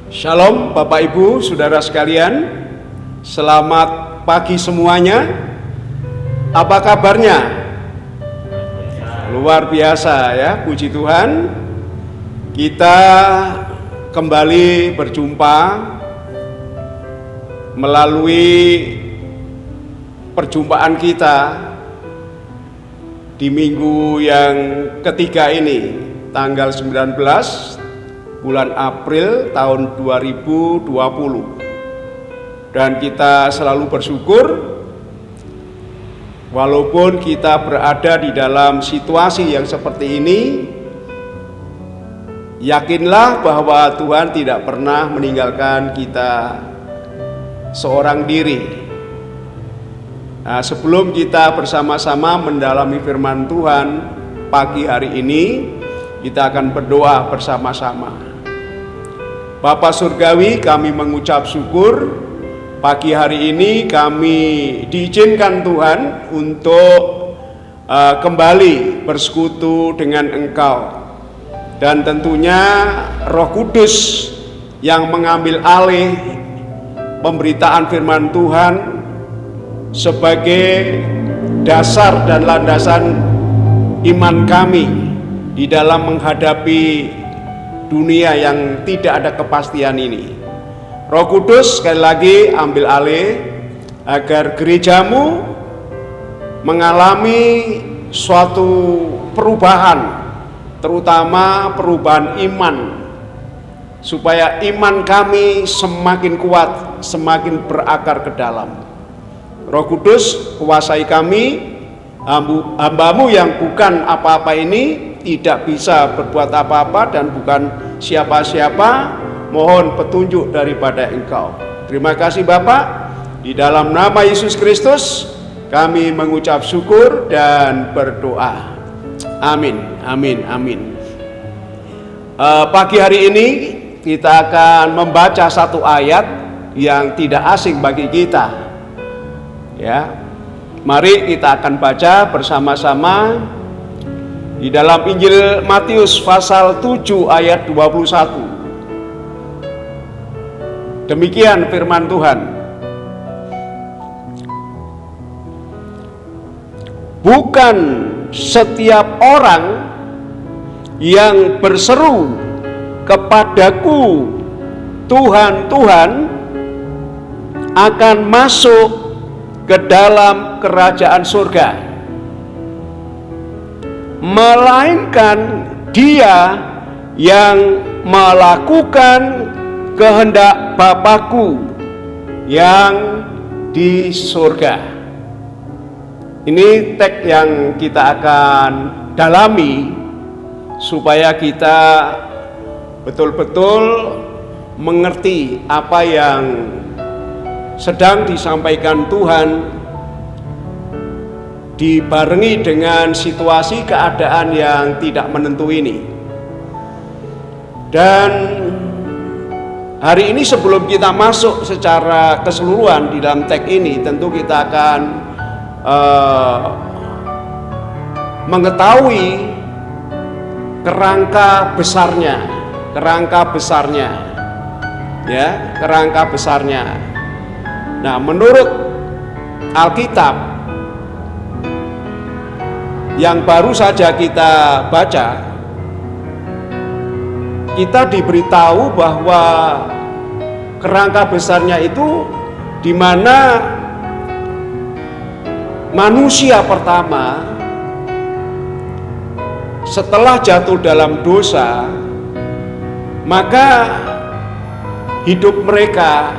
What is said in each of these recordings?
Shalom Bapak Ibu, Saudara sekalian. Selamat pagi semuanya. Apa kabarnya? Luar biasa ya, puji Tuhan. Kita kembali berjumpa melalui perjumpaan kita di minggu yang ketiga ini, tanggal 19 bulan April tahun 2020. Dan kita selalu bersyukur walaupun kita berada di dalam situasi yang seperti ini, yakinlah bahwa Tuhan tidak pernah meninggalkan kita seorang diri. Nah, sebelum kita bersama-sama mendalami firman Tuhan pagi hari ini, kita akan berdoa bersama-sama. Bapa Surgawi, kami mengucap syukur pagi hari ini kami diizinkan Tuhan untuk kembali bersekutu dengan Engkau. Dan tentunya Roh Kudus yang mengambil alih pemberitaan firman Tuhan sebagai dasar dan landasan iman kami di dalam menghadapi dunia yang tidak ada kepastian ini. Roh Kudus sekali lagi ambil alih agar gerejamu mengalami suatu perubahan, terutama perubahan iman, supaya iman kami semakin kuat, semakin berakar ke dalam. Roh Kudus, kuasai kami, hamba-Mu yang bukan apa-apa ini, tidak bisa berbuat apa-apa dan bukan siapa-siapa, mohon petunjuk daripada Engkau. Terima kasih Bapa, di dalam nama Yesus Kristus kami mengucap syukur dan berdoa. Amin, amin, amin. Pagi hari ini kita akan membaca satu ayat yang tidak asing bagi kita. Ya, mari kita akan baca bersama-sama di dalam Injil Matius pasal 7 ayat 21. Demikian firman Tuhan. Bukan setiap orang yang berseru kepadaku Tuhan, Tuhan, akan masuk ke dalam kerajaan surga, melainkan dia yang melakukan kehendak Bapa-Ku yang di surga. Ini teks yang kita akan dalami supaya kita betul-betul mengerti apa yang sedang disampaikan Tuhan, dibarengi dengan situasi keadaan yang tidak menentu ini. Dan hari ini sebelum kita masuk secara keseluruhan di dalam teks ini, tentu kita akan mengetahui kerangka besarnya, ya, kerangka besarnya. Nah, menurut Alkitab yang baru saja kita baca, kita diberitahu bahwa kerangka besarnya itu di mana manusia pertama setelah jatuh dalam dosa, maka hidup mereka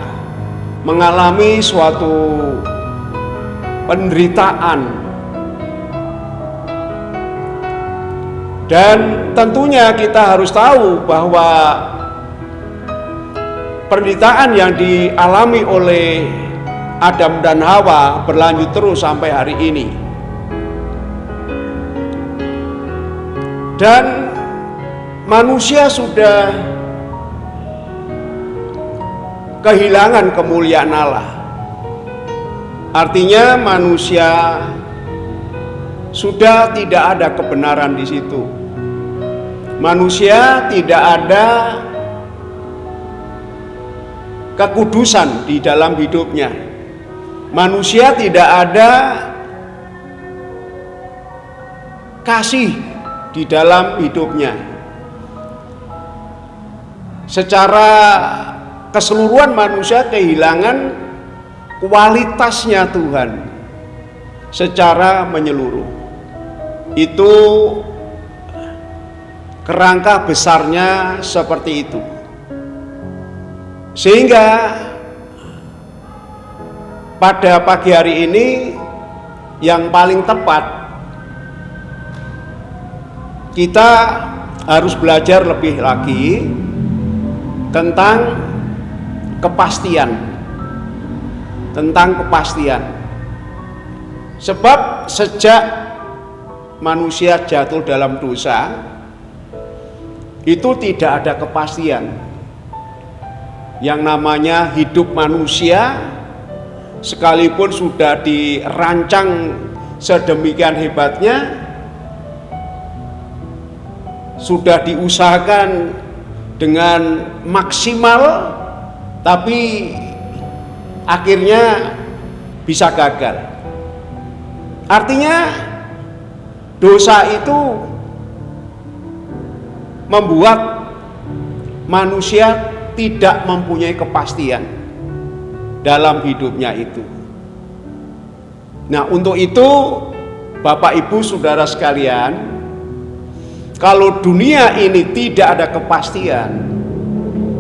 mengalami suatu penderitaan. Dan tentunya kita harus tahu bahwa penderitaan yang dialami oleh Adam dan Hawa berlanjut terus sampai hari ini. Dan manusia sudah kehilangan kemuliaan Allah. Artinya manusia sudah tidak ada kebenaran di situ. Manusia tidak ada kekudusan di dalam hidupnya. Manusia tidak ada kasih di dalam hidupnya. Secara keseluruhan manusia kehilangan kualitasnya Tuhan secara menyeluruh. Itu kerangka besarnya seperti itu. Sehingga pada pagi hari ini yang paling tepat kita harus belajar lebih lagi tentang kepastian. Sebab sejak manusia jatuh dalam dosa, itu tidak ada kepastian. Yang namanya hidup manusia, sekalipun sudah dirancang sedemikian hebatnya, sudah diusahakan dengan maksimal, tapi akhirnya bisa gagal. Artinya dosa itu membuat manusia tidak mempunyai kepastian dalam hidupnya itu. Nah, untuk itu Bapak Ibu Saudara sekalian, kalau dunia ini tidak ada kepastian,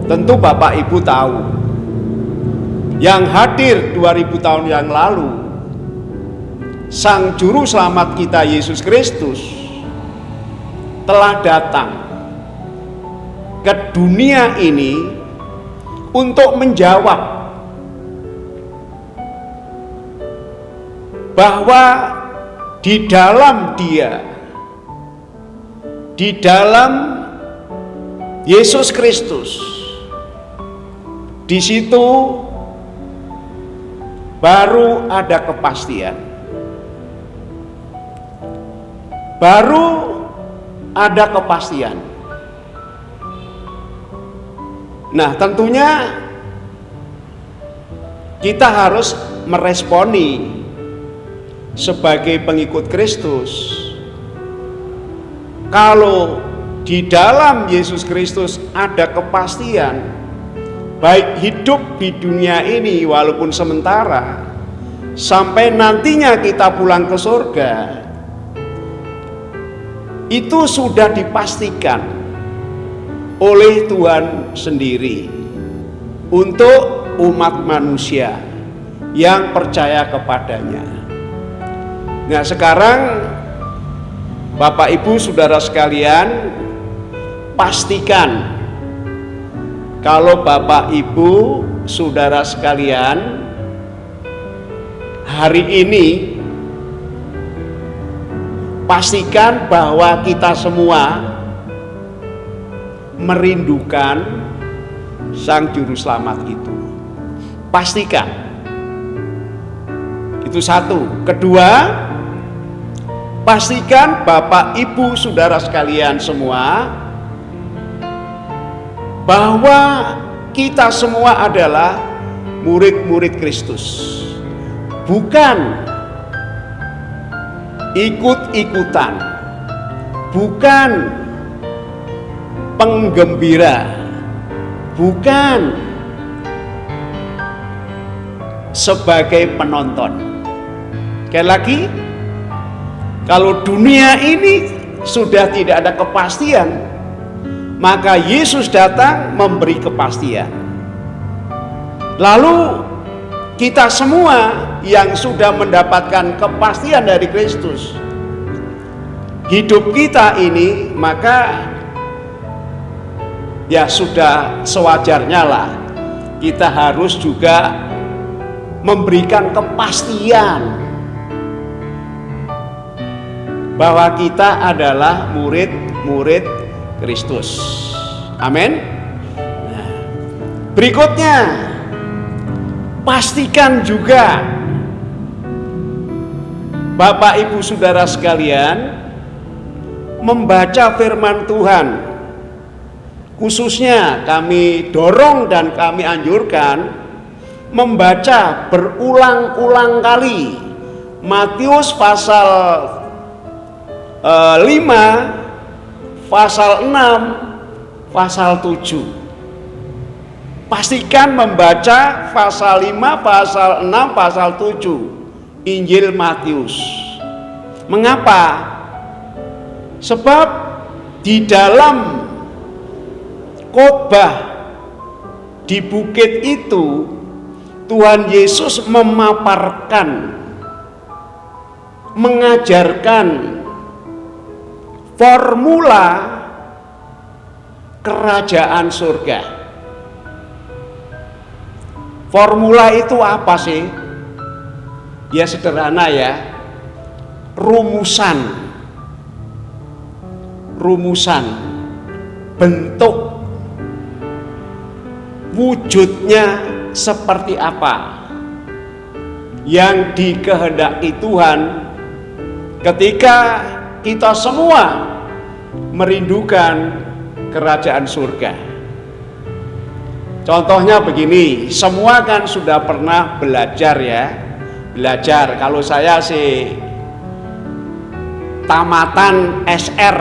tentu Bapak Ibu tahu yang hadir 2000 tahun yang lalu, Sang Juru Selamat kita Yesus Kristus telah datang ke dunia ini untuk menjawab bahwa di dalam Dia, di dalam Yesus Kristus, di situ baru ada kepastian, baru ada kepastian. Nah, tentunya kita harus meresponi sebagai pengikut Kristus. Kalau di dalam Yesus Kristus ada kepastian, baik hidup di dunia ini walaupun sementara, sampai nantinya kita pulang ke surga, itu sudah dipastikan oleh Tuhan sendiri untuk umat manusia yang percaya kepadanya. Nah, sekarang Bapak Ibu Saudara sekalian, pastikan kalau Bapak Ibu Saudara sekalian hari ini, pastikan bahwa kita semua merindukan Sang Juru Selamat itu. Pastikan. Itu satu. Kedua, pastikan Bapak Ibu Saudara sekalian semua bahwa kita semua adalah murid-murid Kristus. Bukan ikut-ikutan, bukan penggembira, bukan sebagai penonton. Sekali lagi, kalau dunia ini sudah tidak ada kepastian, maka Yesus datang memberi kepastian. Lalu kita semua yang sudah mendapatkan kepastian dari Kristus, hidup kita ini, maka ya sudah sewajarnya lah kita harus juga memberikan kepastian bahwa kita adalah murid-murid Kristus. Amin. Nah, berikutnya, pastikan juga Bapak Ibu Saudara sekalian membaca firman Tuhan Khususnya kami dorong dan kami anjurkan membaca berulang-ulang kali Matius pasal 5, pasal 6, pasal 7. Pastikan membaca pasal 5, pasal 6, pasal 7 Injil Matius. Mengapa? Sebab di dalam khotbah di bukit itu Tuhan Yesus memaparkan, mengajarkan formula kerajaan surga. Formula itu apa sih? Ya sederhana ya, rumusan bentuk wujudnya seperti apa yang dikehendaki Tuhan ketika kita semua merindukan kerajaan surga. Contohnya begini, semua kan sudah pernah belajar ya. Belajar, kalau saya sih tamatan SR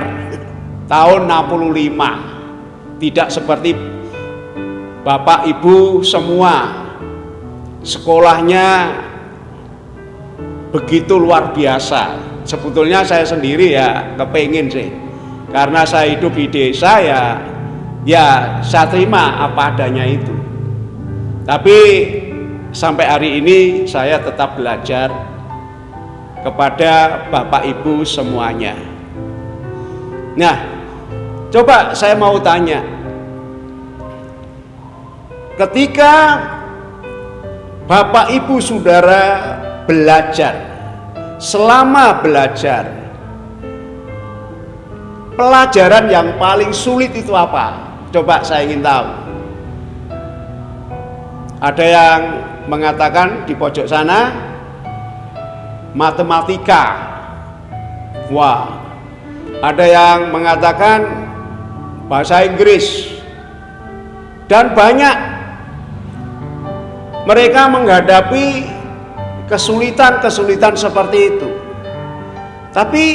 tahun 65. Tidak seperti Bapak Ibu semua sekolahnya begitu luar biasa. Sebetulnya saya sendiri ya kepengin sih, karena saya hidup di desa ya saya terima apa adanya itu. Tapi sampai hari ini saya tetap belajar kepada Bapak Ibu semuanya. Nah, coba saya mau tanya, ketika Bapak Ibu Saudara belajar, selama belajar, pelajaran yang paling sulit itu apa? Coba saya ingin tahu. Ada yang mengatakan di pojok sana matematika. Wah, ada yang mengatakan bahasa Inggris. Dan banyak mereka menghadapi kesulitan-kesulitan seperti itu. Tapi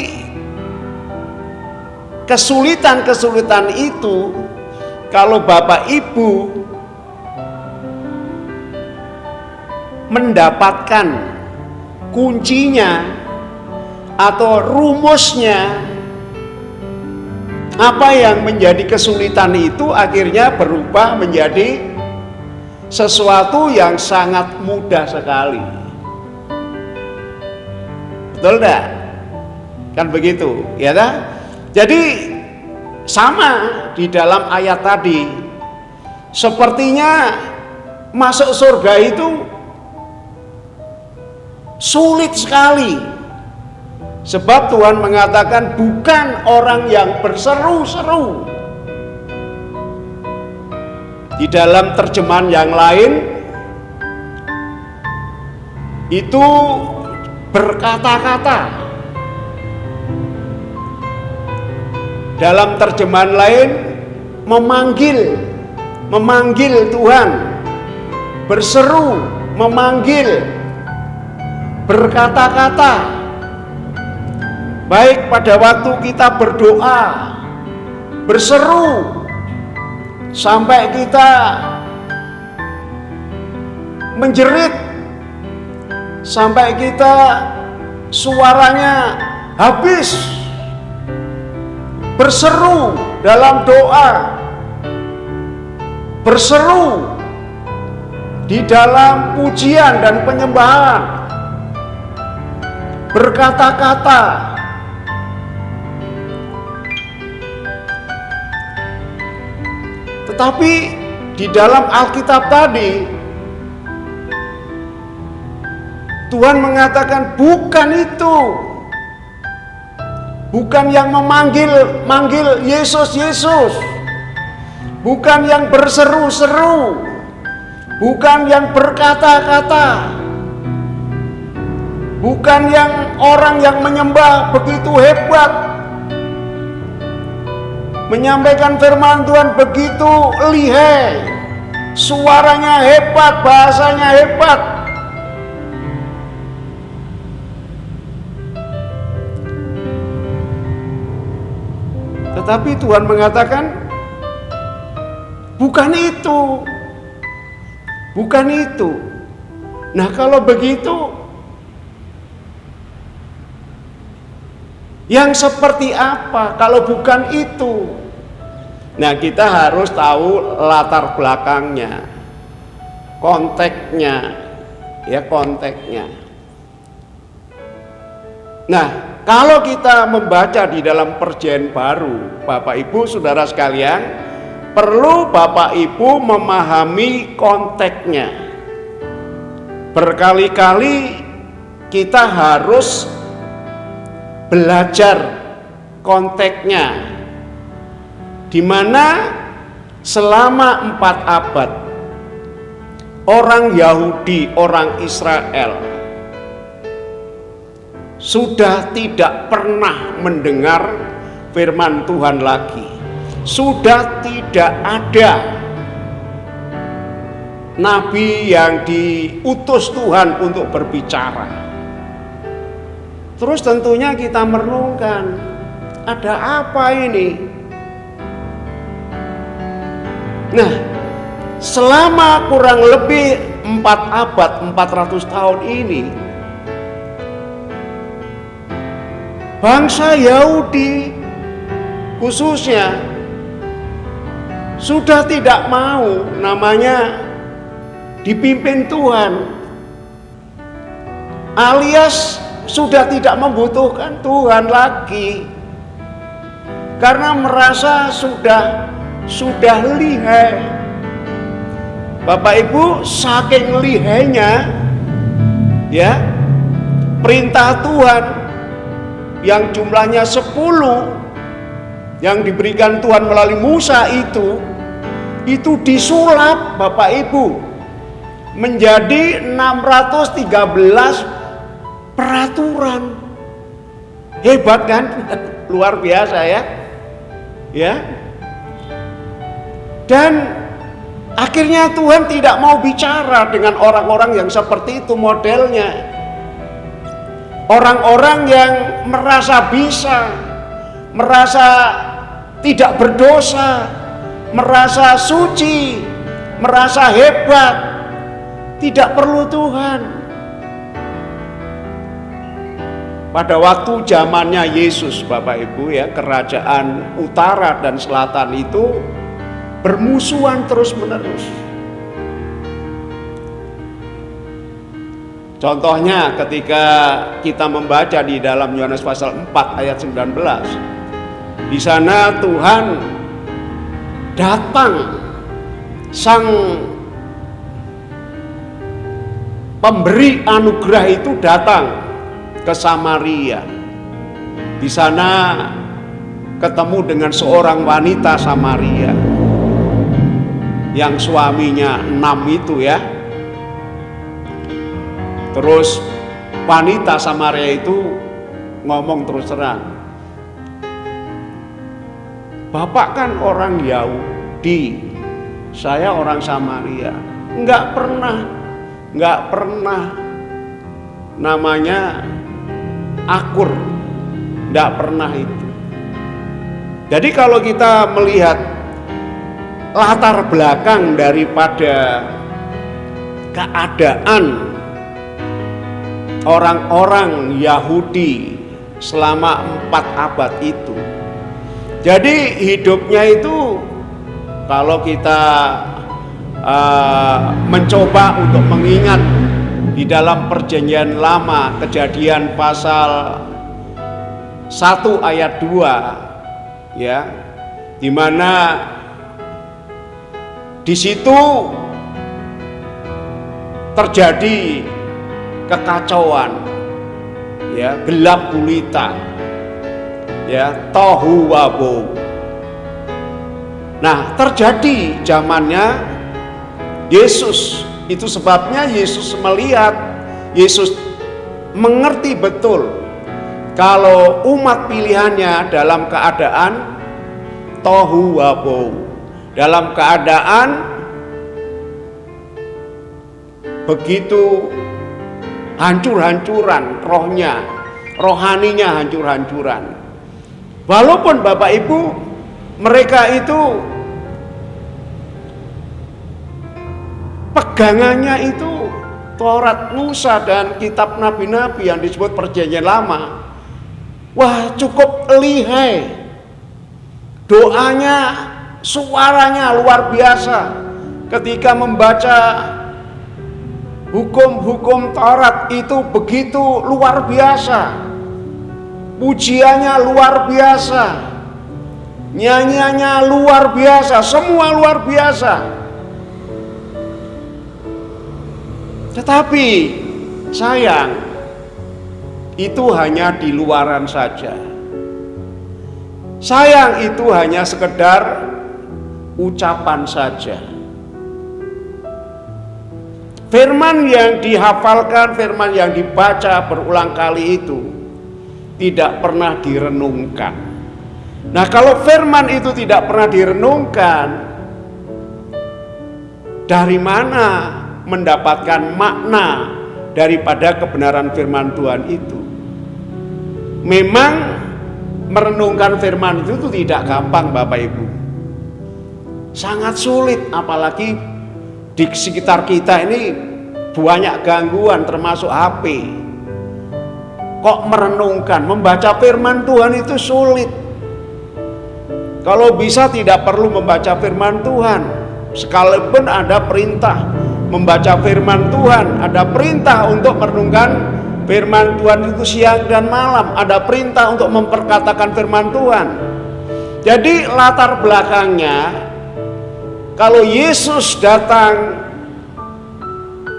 kesulitan-kesulitan itu kalau Bapak Ibu mendapatkan kuncinya atau rumusnya, apa yang menjadi kesulitan itu akhirnya berubah menjadi sesuatu yang sangat mudah sekali. Betul enggak? Kan begitu, ya kan? Jadi sama di dalam ayat tadi, sepertinya masuk surga itu sulit sekali. Sebab Tuhan mengatakan bukan orang yang berseru-seru. Di dalam terjemahan yang lain itu berkata-kata. Dalam terjemahan lain memanggil Tuhan, berseru, memanggil, berkata-kata. Baik pada waktu kita berdoa, berseru, sampai kita menjerit, sampai kita suaranya habis, berseru dalam doa, berseru di dalam pujian dan penyembahan, berkata-kata. Tetapi di dalam Alkitab tadi Tuhan mengatakan bukan itu. Bukan yang manggil Yesus, Yesus. Bukan yang berseru-seru. Bukan yang berkata-kata. Bukan yang orang yang menyembah begitu hebat. menyampaikan firman Tuhan begitu lihai, suaranya hebat, bahasanya hebat. Tetapi Tuhan mengatakan, bukan itu. Bukan itu. Nah, kalau begitu, yang seperti apa kalau bukan itu? Nah, kita harus tahu latar belakangnya, konteksnya, ya, konteksnya. Nah, kalau kita membaca di dalam Perjanjian Baru, Bapak Ibu Saudara sekalian, perlu Bapak Ibu memahami konteksnya. Berkali-kali kita harus belajar konteksnya, di mana selama 4 abad orang Yahudi, orang Israel sudah tidak pernah mendengar firman Tuhan lagi. Sudah tidak ada nabi yang diutus Tuhan untuk berbicara. Terus tentunya kita merenungkan, ada apa ini? Nah, selama kurang lebih 4 abad, 400 tahun ini, bangsa Yahudi khususnya sudah tidak mau namanya dipimpin Tuhan, alias sudah tidak membutuhkan Tuhan lagi, karena merasa sudah lihai. Bapak Ibu, saking lihainya, ya, perintah Tuhan yang jumlahnya 10 yang diberikan Tuhan melalui Musa itu disulap, Bapak Ibu, menjadi 613 peraturan. Hebat kan? Luar biasa, ya. Ya. Dan akhirnya Tuhan tidak mau bicara dengan orang-orang yang seperti itu modelnya. Orang-orang yang merasa bisa, merasa tidak berdosa, merasa suci, merasa hebat, tidak perlu Tuhan. Pada waktu zamannya Yesus, Bapak Ibu, ya, kerajaan utara dan selatan itu bermusuhan terus-menerus. Contohnya ketika kita membaca di dalam Yohanes pasal 4 ayat 19. Di sana Tuhan datang, sang pemberi anugerah itu datang ke Samaria. Di sana ketemu dengan seorang wanita Samaria yang suaminya 6 itu, ya. Terus wanita Samaria itu ngomong terus terang, Bapak kan orang Yahudi, saya orang Samaria. Enggak pernah namanya akur, enggak pernah itu. Jadi kalau kita melihat latar belakang daripada keadaan orang-orang Yahudi selama 4 abad itu, jadi hidupnya itu, kalau kita mencoba untuk mengingat di dalam Perjanjian Lama, Kejadian pasal 1 ayat 2, ya, di mana di situ terjadi kekacauan, ya, gelap gulita, ya, tohu wabohu. Nah, terjadi zamannya Yesus. Itu sebabnya Yesus melihat, Yesus mengerti betul kalau umat pilihannya dalam keadaan tohu wabou, dalam keadaan begitu hancur-hancuran rohnya, rohaninya hancur-hancuran. Walaupun Bapak Ibu mereka itu pegangannya itu Taurat Musa dan kitab nabi-nabi yang disebut perjanjian lama, wah cukup lihai, doanya, suaranya luar biasa ketika membaca hukum-hukum Taurat itu begitu luar biasa, pujiannya luar biasa, nyanyiannya luar biasa, semua luar biasa. Tetapi sayang, itu hanya di luaran saja. Sayang, itu hanya sekedar ucapan saja. Firman yang dihafalkan, firman yang dibaca berulang kali itu tidak pernah direnungkan. Nah, kalau firman itu tidak pernah direnungkan, dari mana mendapatkan makna daripada kebenaran firman Tuhan itu? Memang merenungkan firman itu tidak gampang Bapak Ibu, sangat sulit, apalagi di sekitar kita ini banyak gangguan termasuk HP. Kok merenungkan, membaca firman Tuhan itu sulit? Kalau bisa tidak perlu membaca firman Tuhan, sekalipun ada perintah membaca firman Tuhan, ada perintah untuk merenungkan firman Tuhan itu siang dan malam, ada perintah untuk memperkatakan firman Tuhan. Jadi latar belakangnya, kalau Yesus datang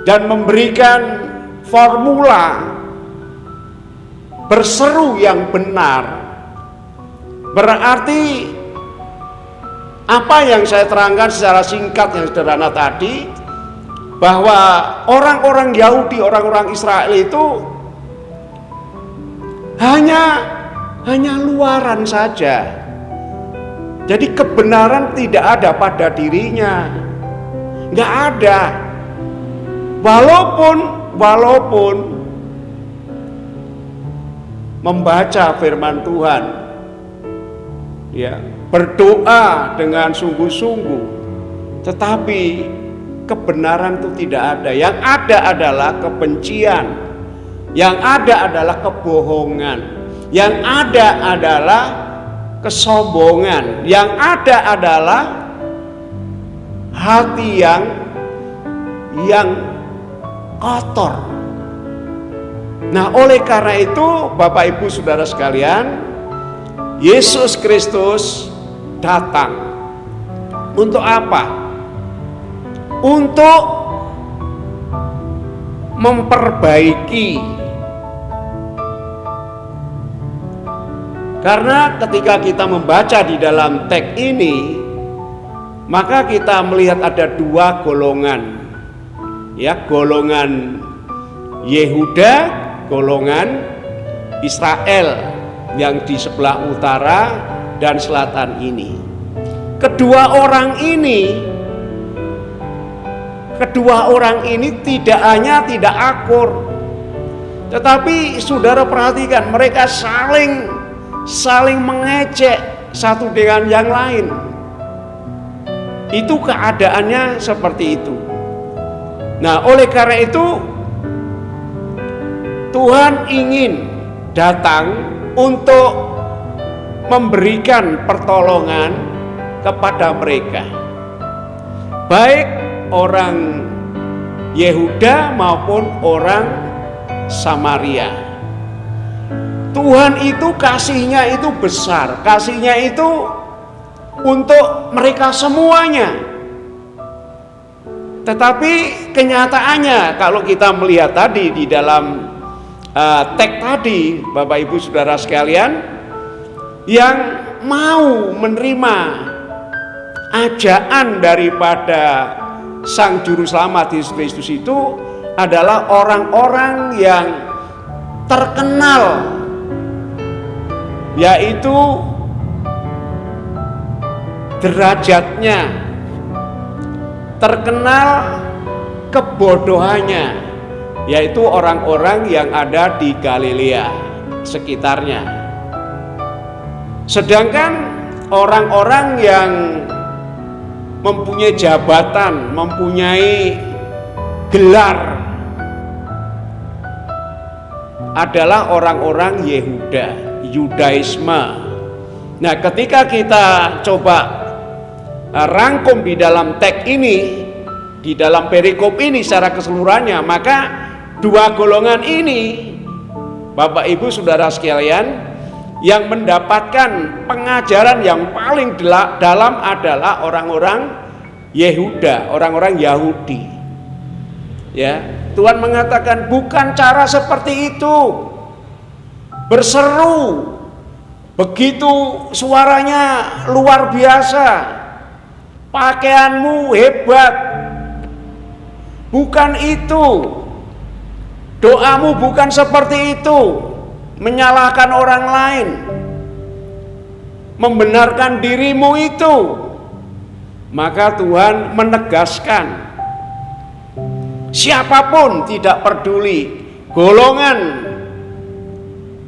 dan memberikan formula berseru yang benar, berarti apa yang saya terangkan secara singkat yang sederhana tadi, bahwa orang-orang Yahudi, orang-orang Israel itu hanya luaran saja. Jadi kebenaran tidak ada pada dirinya, nggak ada. Walaupun membaca firman Tuhan, ya, berdoa dengan sungguh-sungguh, tetapi kebenaran itu tidak ada. Yang ada adalah kebencian, yang ada adalah kebohongan, yang ada adalah kesombongan, yang ada adalah hati yang kotor. Nah, oleh karena itu Bapak Ibu Saudara sekalian, Yesus Kristus datang untuk apa? Untuk memperbaiki. Karena ketika kita membaca di dalam teks ini, maka kita melihat ada dua golongan, ya, golongan Yehuda, golongan Israel yang di sebelah utara dan selatan ini. Kedua orang ini tidak hanya tidak akur, tetapi saudara perhatikan, mereka saling mengejek satu dengan yang lain. Itu keadaannya seperti itu. Nah, oleh karena itu Tuhan ingin datang untuk memberikan pertolongan kepada mereka, baik orang Yehuda maupun orang Samaria. Tuhan itu kasihnya itu besar, kasihnya itu untuk mereka semuanya. Tetapi kenyataannya kalau kita melihat tadi di dalam teks tadi, Bapak Ibu Saudara sekalian, yang mau menerima ajaan daripada Sang Juru Selamat Yesus Kristus itu adalah orang-orang yang terkenal, yaitu derajatnya, terkenal kebodohannya, yaitu orang-orang yang ada di Galilea sekitarnya. Sedangkan orang-orang yang mempunyai jabatan, mempunyai gelar adalah orang-orang Yudaisme. Nah, ketika kita coba rangkum di dalam teks ini, di dalam perikop ini secara keseluruhannya, maka dua golongan ini, Bapak Ibu Saudara sekalian, yang mendapatkan pengajaran yang paling dalam adalah orang-orang Yehuda, orang-orang Yahudi. Ya, Tuhan mengatakan bukan cara seperti itu. Berseru, begitu suaranya luar biasa, pakaianmu hebat. Bukan itu. Doamu bukan seperti itu. Menyalahkan orang lain, membenarkan dirimu itu. Maka Tuhan menegaskan, siapapun, tidak peduli golongan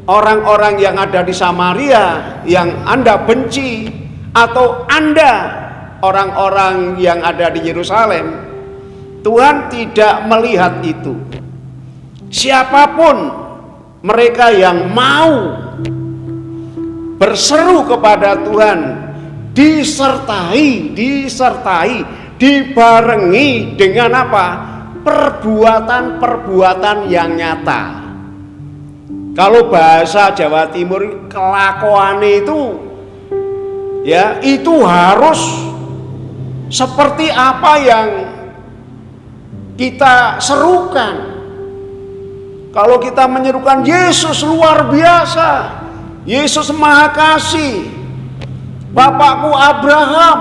orang-orang yang ada di Samaria yang Anda benci, atau Anda orang-orang yang ada di Yerusalem, Tuhan tidak melihat itu. Siapapun mereka yang mau berseru kepada Tuhan, disertai, dibarengi dengan apa? Perbuatan-perbuatan yang nyata. Kalau bahasa Jawa Timur, kelakuan itu, ya, itu harus seperti apa yang kita serukan. Kalau kita menyerukan Yesus luar biasa, Yesus Maha Kasih, Bapakku Abraham,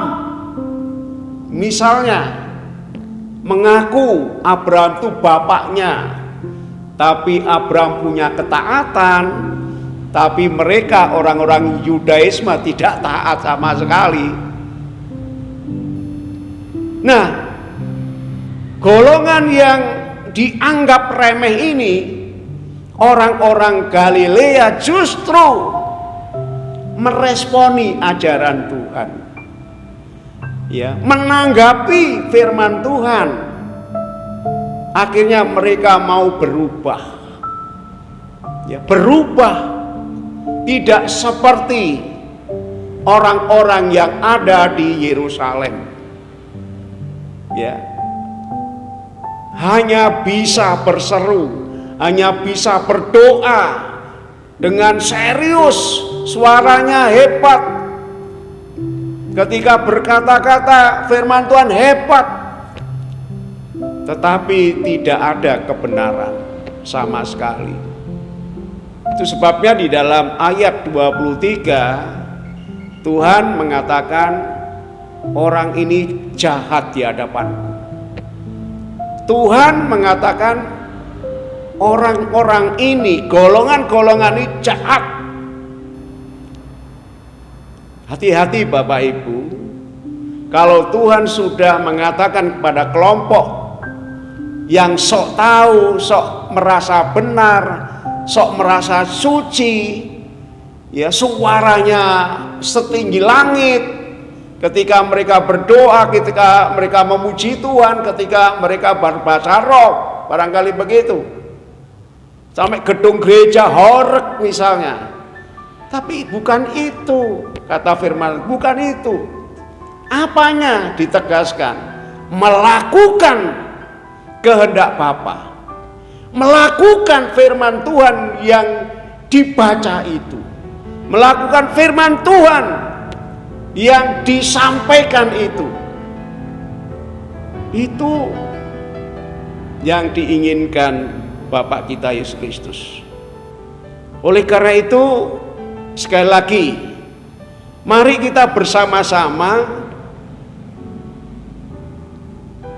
misalnya, mengaku Abraham itu bapaknya, tapi Abraham punya ketaatan, tapi mereka orang-orang Yudaisme tidak taat sama sekali. Nah, golongan yang dianggap remeh ini, orang-orang Galilea, justru meresponi ajaran Tuhan, ya, menanggapi firman Tuhan. Akhirnya mereka mau berubah, ya, berubah, tidak seperti orang-orang yang ada di Yerusalem, ya, hanya bisa berseru, hanya bisa berdoa dengan serius, suaranya hebat. Ketika berkata-kata firman Tuhan hebat, tetapi tidak ada kebenaran sama sekali. Itu sebabnya di dalam ayat 23 Tuhan mengatakan orang ini jahat di hadapanku. Tuhan mengatakan orang-orang ini, golongan-golongan ini jahat. Hati-hati Bapak Ibu, kalau Tuhan sudah mengatakan kepada kelompok yang sok tahu, sok merasa benar, sok merasa suci, ya, suaranya setinggi langit, ketika mereka berdoa, ketika mereka memuji Tuhan, ketika mereka berbahasa roh, barangkali begitu, sampai gedung gereja horeg misalnya. Tapi bukan itu, kata firman, bukan itu. Apanya ditegaskan? Melakukan kehendak Bapa, melakukan firman Tuhan yang dibaca itu, melakukan firman Tuhan yang disampaikan itu yang diinginkan Bapa kita Yesus Kristus. Oleh karena itu, sekali lagi, mari kita bersama-sama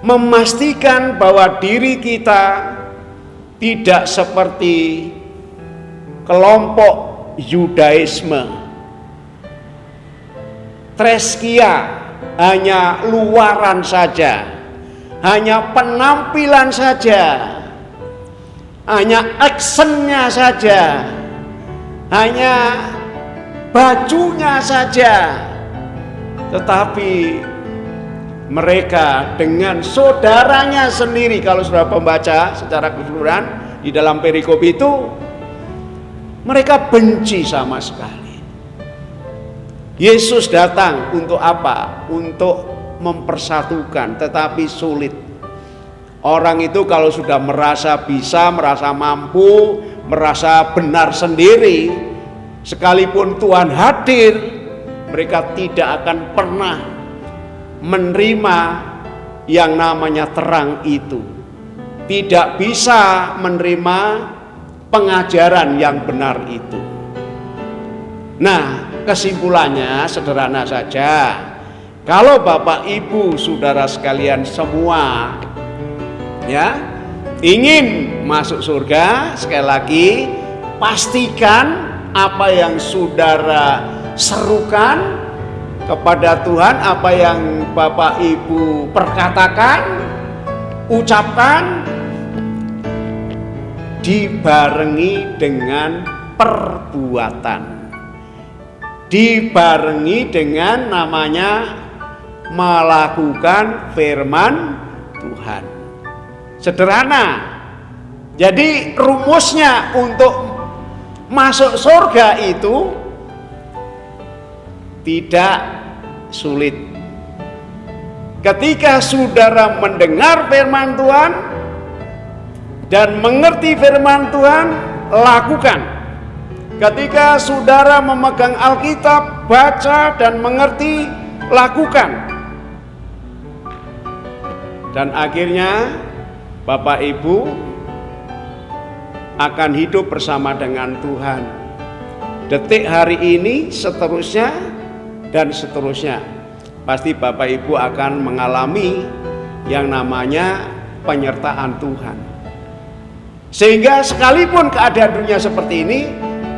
memastikan bahwa diri kita tidak seperti kelompok Yudaisme, Treskia, hanya luaran saja, hanya penampilan saja, hanya actionnya saja, hanya bajunya saja. Tetapi mereka dengan saudaranya sendiri, kalau sudah membaca secara keseluruhan di dalam perikop itu, mereka benci sama sekali. Yesus datang untuk apa? Untuk mempersatukan, tetapi sulit. Orang itu kalau sudah merasa bisa, merasa mampu, merasa benar sendiri, sekalipun Tuhan hadir, mereka tidak akan pernah menerima yang namanya terang itu. Tidak bisa menerima pengajaran yang benar itu. Nah, kesimpulannya sederhana saja. Kalau Bapak Ibu Saudara sekalian semua ya ingin masuk surga, sekali lagi pastikan apa yang saudara serukan kepada Tuhan, apa yang Bapak Ibu perkatakan, ucapkan, dibarengi dengan perbuatan, dibarengi dengan namanya melakukan firman Tuhan. Sederhana. Jadi rumusnya untuk masuk surga itu tidak sulit. Ketika saudara mendengar firman Tuhan dan mengerti firman Tuhan, lakukan. Ketika saudara memegang Alkitab, baca dan mengerti, lakukan. Dan akhirnya Bapak Ibu akan hidup bersama dengan Tuhan. Detik hari ini, seterusnya, dan seterusnya. Pasti Bapak Ibu akan mengalami yang namanya penyertaan Tuhan. Sehingga sekalipun keadaan dunia seperti ini,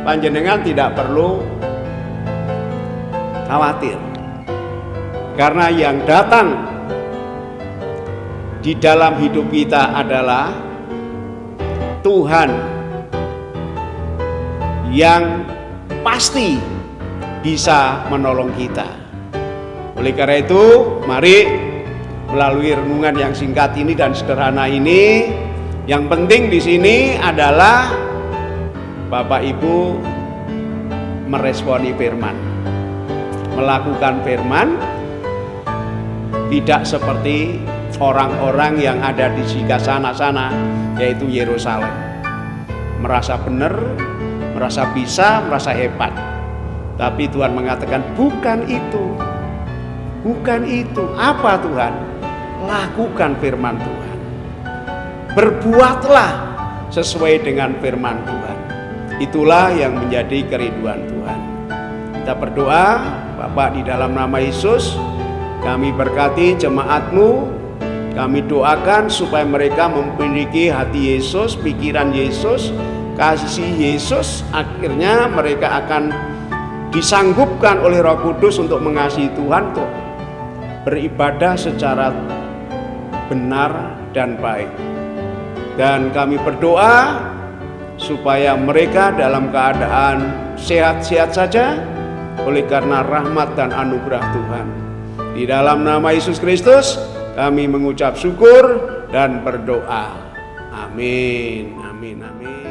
panjenengan tidak perlu khawatir. Karena yang datang di dalam hidup kita adalah Tuhan yang pasti bisa menolong kita. Oleh karena itu, mari melalui renungan yang singkat ini dan sederhana ini, yang penting di sini adalah Bapak Ibu meresponi firman, melakukan firman, tidak seperti orang-orang yang ada di sekitar sana-sana, yaitu Yerusalem, merasa benar, merasa bisa, merasa hebat. Tapi Tuhan mengatakan bukan itu, bukan itu. Apa Tuhan? Lakukan firman Tuhan, berbuatlah sesuai dengan firman Tuhan. Itulah yang menjadi kerinduan Tuhan. Kita berdoa. Bapak, di dalam nama Yesus, kami berkati jemaat-Mu. Kami doakan supaya mereka memiliki hati Yesus, pikiran Yesus, kasih Yesus. Akhirnya mereka akan disanggupkan oleh Roh Kudus untuk mengasihi Tuhan, untuk beribadah secara benar dan baik. Dan kami berdoa supaya mereka dalam keadaan sehat-sehat saja oleh karena rahmat dan anugerah Tuhan. Di dalam nama Yesus Kristus kami mengucap syukur dan berdoa. Amin, amin, amin.